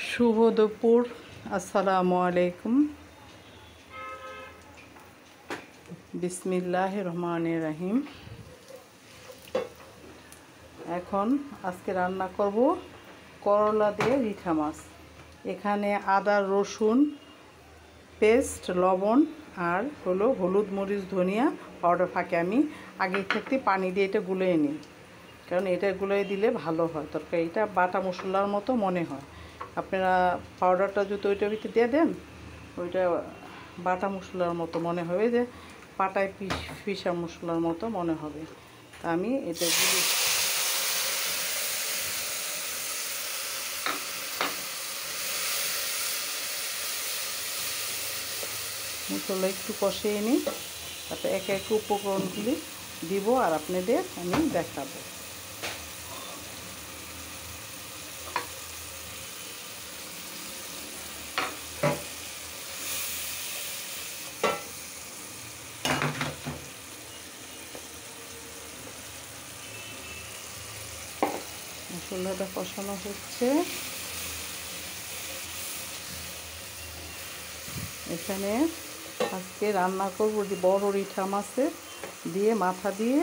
শুভ দুপুর, আসসালামু আলাইকুম। বিসমিল্লাহির রহমানির রহিম। এখন আজকে রান্না করব করলা দিয়ে রিঠা মাছ। এখানে আদা রসুন পেস্ট, লবণ আর হলো হলুদ মরিচ ধনিয়া পাউডার ফাঁকে আমি আগে থেকে পানি দিয়ে এটা গুলিয়ে নিই, কারণ এটা গুলিয়ে দিলে ভালো হয় তরকারিটা বাটা মশলার মতো মনে হয়। আপনারা পাউডারটা যদি ওইটার ভিতরে দিয়ে দেন, ওইটা বাটা মশলার মতো মনে হবে, যে পাটায় পিসা মশলার মতো মনে হবে। তা আমি এটা গুলি মশলা একটু কষিয়ে নিই, তারপরে একে একে উপকরণগুলি দিব আর আপনাদের আমি দেখাবো। মশলাটা কষানো হচ্ছে। এখানে আজকে রান্না করব যে বড় রিঠা মাছের দিয়ে মাথা দিয়ে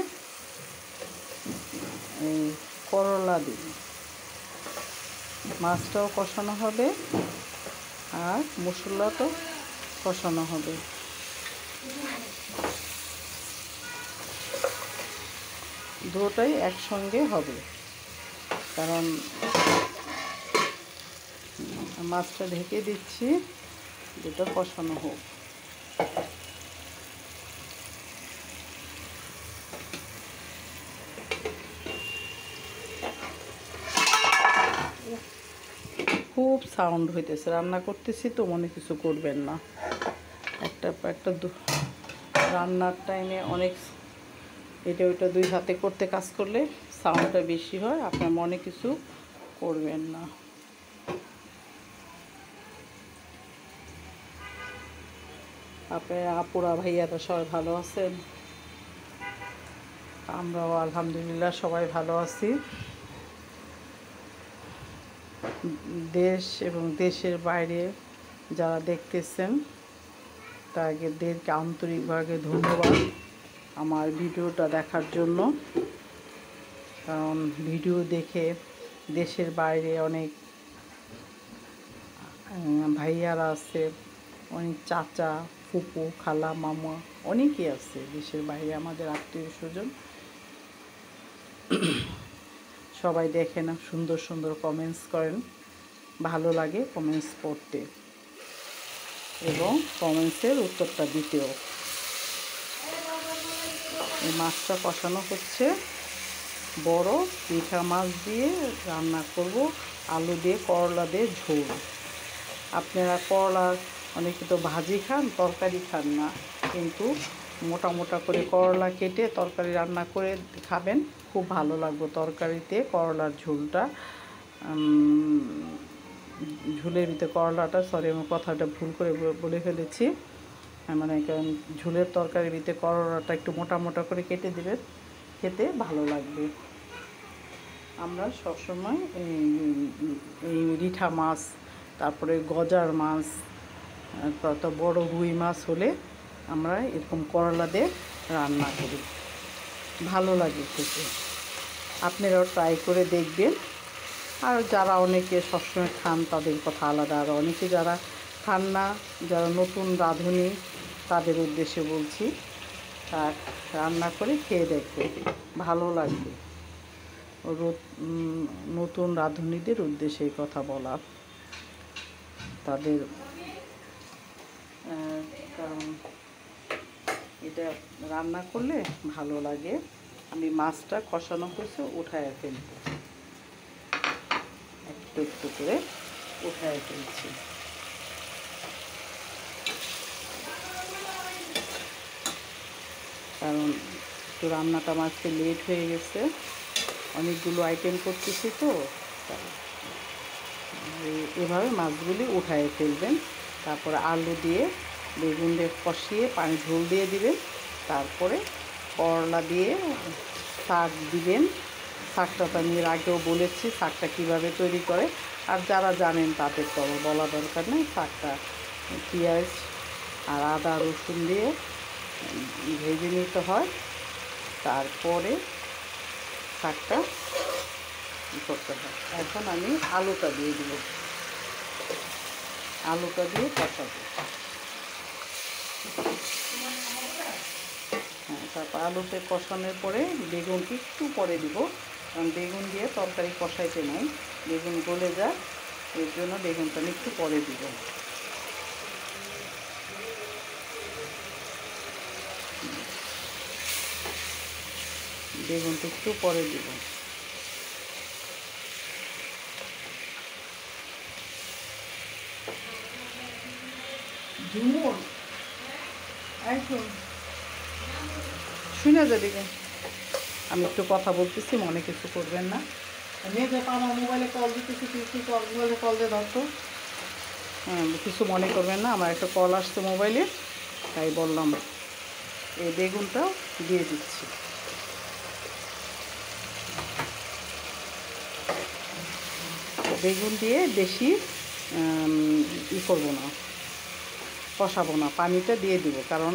এই করলা দিয়ে মাছটাও কষানো হবে আর মশলাটাও কষানো হবে। দুটোই একসঙ্গে হবে, কারণ মাছটা ঢেকে দিচ্ছি, দুটো কষানো হোক। খুব সাউন্ড হইতেছে, রান্না করতেছি তো মনে কিছু করবেন না। একটা রান্নার টাইমে অনেক এটা ওইটা দুই হাতে করতে কাজ করলে সাউন্ডটা বেশি হয়, আপনার মনে কিছু করবেন না। আপনার আপুরা ভাইয়ারা সবাই ভালো আছেন? আমরাও আলহামদুলিল্লাহ সবাই ভালো আছি। দেশ এবং দেশের বাইরে যারা দেখতেছেন তাদেরকে আন্তরিকভাবে ধন্যবাদ আমার ভিডিওটা দেখার জন্য, কারণ ভিডিও দেখে দেশের বাইরে অনেক ভাইয়ারা আছে, অনেক চাচা ফুপু খালা মামা অনেকেই আছে দেশের বাইরে, আমাদের আত্মীয় স্বজন সবাই দেখেন, সুন্দর সুন্দর কমেন্টস করেন, ভালো লাগে কমেন্টস পড়তে এবং কমেন্টসের উত্তরটা দিতেও। এই মাছটা কষানো হচ্ছে, বড় রিঠা মাছ দিয়ে রান্না করব, আলু দিয়ে করলা দিয়ে ঝোল। আপনারা করলার অনেকে তো ভাজি খান, তরকারি খান না, কিন্তু মোটা মোটা করে করলা কেটে তরকারি রান্না করে খাবেন, খুব ভালো লাগবে তরকারিতে করলার ঝোলটা। ঝোলের ভিতরে করলাটা, সরি আমি কথাটা ভুল করে বলে ফেলেছি, মানে কারণ ঝোলের তরকারির ভিতরে করলাটা একটু মোটা মোটা করে কেটে দেবেন, খেতে ভালো লাগবে। আমরা সবসময় এই রিঠা মাছ, তারপরে গজার মাছ, কত বড় রুই মাছ হলে আমরা এরকম করলা দিয়ে রান্না করি, ভালো লাগে খেতে। আপনারাও ট্রাই করে দেখবেন। আর যারা অনেকে সবসময় খান তাদের কথা আলাদা, আর অনেকে যারা খান না, যারা নতুন রাঁধুনি তাদের উদ্দেশ্যে বলছি, তার রান্না করে খেয়ে দেখবে, ভালো লাগবে। নতুন রাঁধুনিদের উদ্দেশ্যে এই কথা বলা, তাদের কারণ এটা রান্না করলে ভালো লাগে। আমি মাছটা কষানো হয়েছে উঠায় ফেলব, একটু একটু করে উঠায় ফেলছি। কারণ একটু রান্নাটা মাছকে লেট হয়ে গেছে, অনেকগুলো আইটেম করতেছি তো, এভাবে মাছগুলি উঠায় ফেলবেন। তারপরে আলু দিয়ে বেগুন দিয়ে কষিয়ে পানি ঝোল দিয়ে দিবেন, তারপরে করলা দিয়ে শাক দিবেন, শাকটা তো আমি এর আগেও বলেছি শাকটা কীভাবে তৈরি করে, আর যারা জানেন তাদের তো আমার বলা দরকার নেই। শাকটা পেঁয়াজ আর আদা রসুন দিয়ে ভেজে নিতে হয়, তারপরে শাকটা করতে হয়। এখন আমি আলুটা দিয়ে দিব, আলুটা দিয়ে কষাবো। হ্যাঁ, তারপর আলুতে কষানোর পরে বেগুনটি একটু পরে দিব, কারণ বেগুন দিয়ে তরকারি কষাইতে নাই, বেগুন গলে যায়, এর জন্য বেগুনটা আমি একটু পরে দিব। বেগুনটা একটু পরে দিব। ঝুমুর শুনে যাবে, আমি একটু কথা বলতেছি, মনে কিছু করবেন না। নিয়ে দেখো আমার মোবাইলে কল দিতেছি, কিছু মোবাইলে কল দিয়ে ধরতো। হ্যাঁ, কিছু মনে করবেন না, আমার একটা কল আসছে মোবাইলে, তাই বললাম। এই বেগুনটা দিয়ে দিচ্ছি। বেগুন দিয়ে বেশি করবো না, কষাবো না, পানিটা দিয়ে দিব, কারণ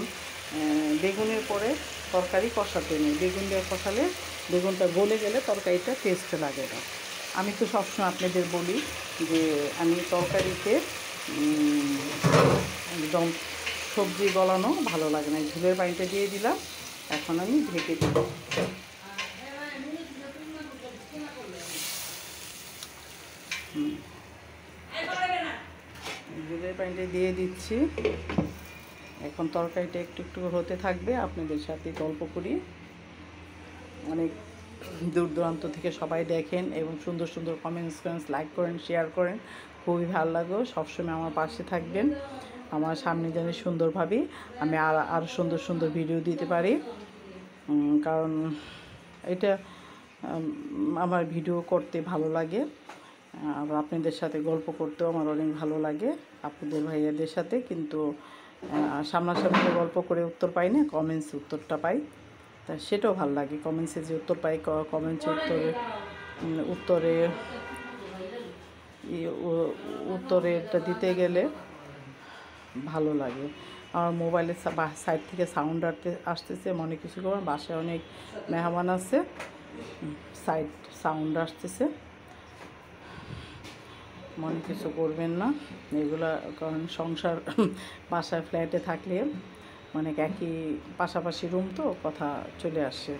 বেগুনের পরে তরকারি কষাতে নেই। বেগুন দিয়ে কষালে বেগুনটা গলে গেলে তরকারিটা টেস্ট লাগে না। আমি তো সবসময় আপনাদের বলি যে আমি তরকারিতে একদম সবজি গলানো ভালো লাগে না। ঝোলের পানিটা দিয়ে দিলাম, এখন আমি ঢেকে দিব। ঝোলের পানিটা দিয়ে দিচ্ছি। এখন তরকারিটা একটু একটু হতে থাকবে, আপনাদের সাথে গল্প করি। অনেক দূর দূরান্ত থেকে সবাই দেখেন এবং সুন্দর সুন্দর কমেন্টস করেন, লাইক করেন, শেয়ার করেন, খুবই ভালো লাগে। সবসময় আমার পাশে থাকবেন, আমার সামনে যেন সুন্দরভাবে আমি আরও সুন্দর সুন্দর ভিডিও দিতে পারি, কারণ এটা আমার ভিডিও করতে ভালো লাগে, আবার আপনাদের সাথে গল্প করতেও আমার অনেক ভালো লাগে, আপনাদের ভাইয়াদের সাথে। কিন্তু সামনাসামনি গল্প করে উত্তর পাই না, কমেন্টসে উত্তরটা পাই, তা সেটাও ভালো লাগে। কমেন্টসে যে উত্তর পাই, কমেন্টসে উত্তরেটা দিতে গেলে ভালো লাগে। আমার মোবাইলের সাইড থেকে সাউন্ড আসতেছে, মনে কিছু করবেন, বাসায় অনেক মেহমান আছে, সাইড সাউন্ড আসতেছে, মনে কিছু করবেন না। এগুলা কারণ সংসার বাসায় ফ্ল্যাটে থাকলে অনেক একই পাশাপাশি রুম তো কথা চলে আসে।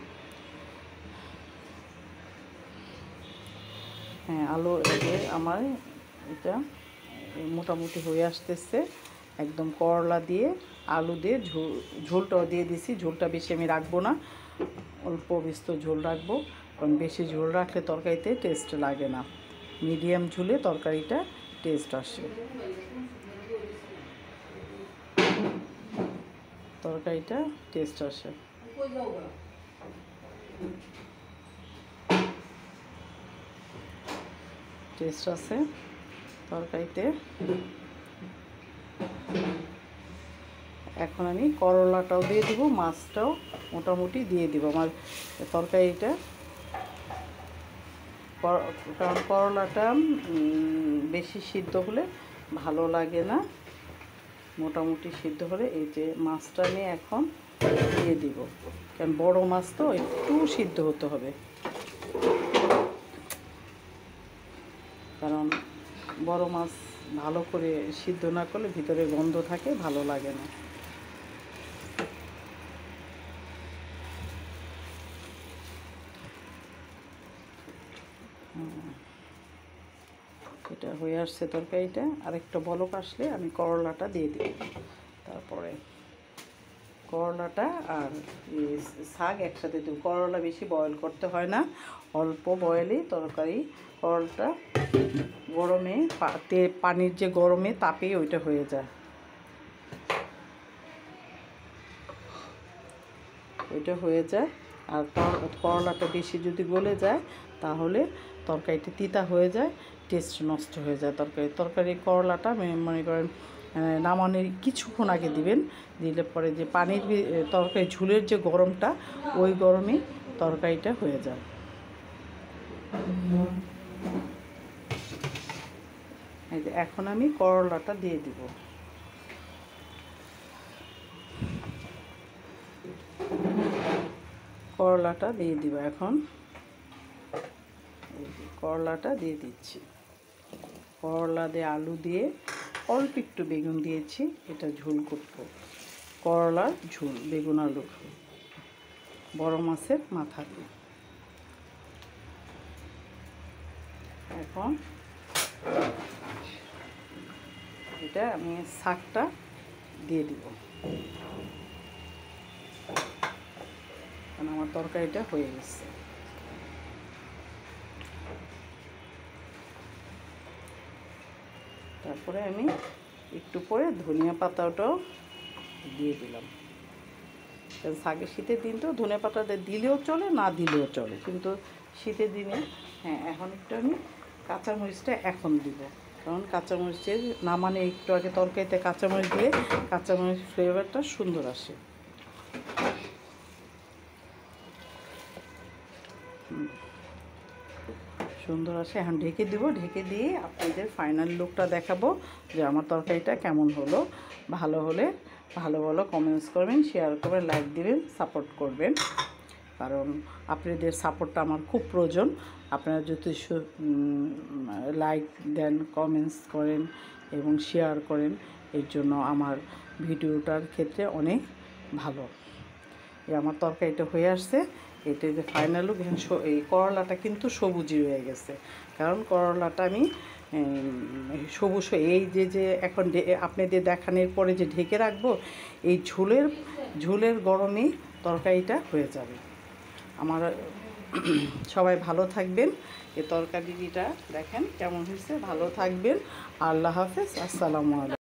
হ্যাঁ, আলু দিয়ে আমার এটা মোটামুটি হয়ে আসতেছে, একদম করলা দিয়ে আলু দিয়ে ঝোলটাও দিয়ে দিছি। ঝোলটা বেশি আমি রাখবো না, অল্প বিস্তর ঝোল রাখবো, কারণ বেশি ঝোল রাখলে তরকারিতে টেস্ট লাগে না। মিডিয়াম ঝোলে তরকারিটা টেস্ট আসে, তরকারিটা টেস্ট আসে। টেস্ট আছে তরকারিতে। এখন আমি করলাটাও দিয়ে দিব, মাছটাও মোটামুটি দিয়ে দিব আমার তরকারিটা, কারণ করলাটা বেশি সিদ্ধ হলে ভালো লাগে না, মোটামুটি সিদ্ধ হলে। এই যে মাছটা নিয়ে এখন দিয়ে দিব, কারণ বড় মাছ তো একটু সিদ্ধ হতে হবে, কারণ বড় মাছ ভালো করে সিদ্ধ না করলে ভিতরে গন্ধ থাকে, ভালো লাগে না। এটা হয়ে আসছে তরকারিটা, আরেকটা বলক আসলে আমি করলাটা দিয়ে দিই। তারপরে করলাটা আর শাক একসাথে দেব। করলা বেশি বয়েল করতে হয় না, অল্প বয়েলেই তরকারি। করলাটা গরমে পানির যে গরমে তাপেই ওইটা হয়ে যায়, ওইটা হয়ে যায়। আর করলাটা বেশি যদি গলে যায় তাহলে তরকারিটা তিতা হয়ে যায়, টেস্ট নষ্ট হয়ে যায় তরকারি। করলাটা মনে করেন নামানোর কিছুক্ষণ আগে দিবেন, দিলে পরে যে পানির তরকারি ঝোলের যে গরমটা, ওই গরমেই তরকারিটা হয়ে যায়। এই যে এখন আমি করলাটা দিয়ে দিব। করলাটা দিয়ে দিব এখন। করলাটা দিয়ে দিচ্ছি। করলা দিয়ে আলু দিয়ে অল্প একটু বেগুন দিয়েছি, এটা ঝোল করব। করলার ঝোল, বেগুন আলু, বড় মাছের মাথা দিয়ে। এখন এটা আমি শাকটা দিয়ে দিব, কারণ আমার তরকারিটা হয়ে গেছে। তারপরে আমি একটু পরে ধনিয়া পাতাটাও দিয়ে দিলাম। শাকের শীতের দিন তো ধনিয়া পাতাটা দিলেও চলে, না দিলেও চলে, কিন্তু শীতের দিনে হ্যাঁ এখন একটু আমি কাঁচামরিচটা এখন দিব, কারণ কাঁচামরিচের নামানে একটু আগে তরকারিতে কাঁচামরিচ দিয়ে কাঁচামরিচ ফ্লেভারটা সুন্দর আসে। সুন্দর আসে। এখন ঢেকে দিব, ঢেকে দিয়ে আপনাদের ফাইনাল লুকটা দেখাবো যে আমার তরকারিটা কেমন হলো। ভালো হলে ভালো ভালো কমেন্টস করবেন, শেয়ার করবেন, লাইক দিবেন, সাপোর্ট করবেন, কারণ আপনাদের সাপোর্টটা আমার খুব প্রয়োজন। আপনারা যদি লাইক দেন, কমেন্টস করেন এবং শেয়ার করেন, এর জন্য আমার ভিডিওটার ক্ষেত্রে অনেক ভালো। এই আমার তরকারিটা হয়ে আসছে। এটা যে ফাইনাল লুক। এই করলাটা কিন্তু সবুজই হয়ে গেছে, কারণ করলাটা আমি সবুজ এই যে এখন আপনাদের দেখানোর পরে যে ঢেকে রাখবো, এই ঝোলের গরমেই তরকারিটা হয়ে যাবে আমার। সবাই ভালো থাকবেন। এই তরকারিটা দেখেন কেমন হয়েছে। ভালো থাকবেন। আল্লাহ হাফেজ। আসসালামু আলাইকুম।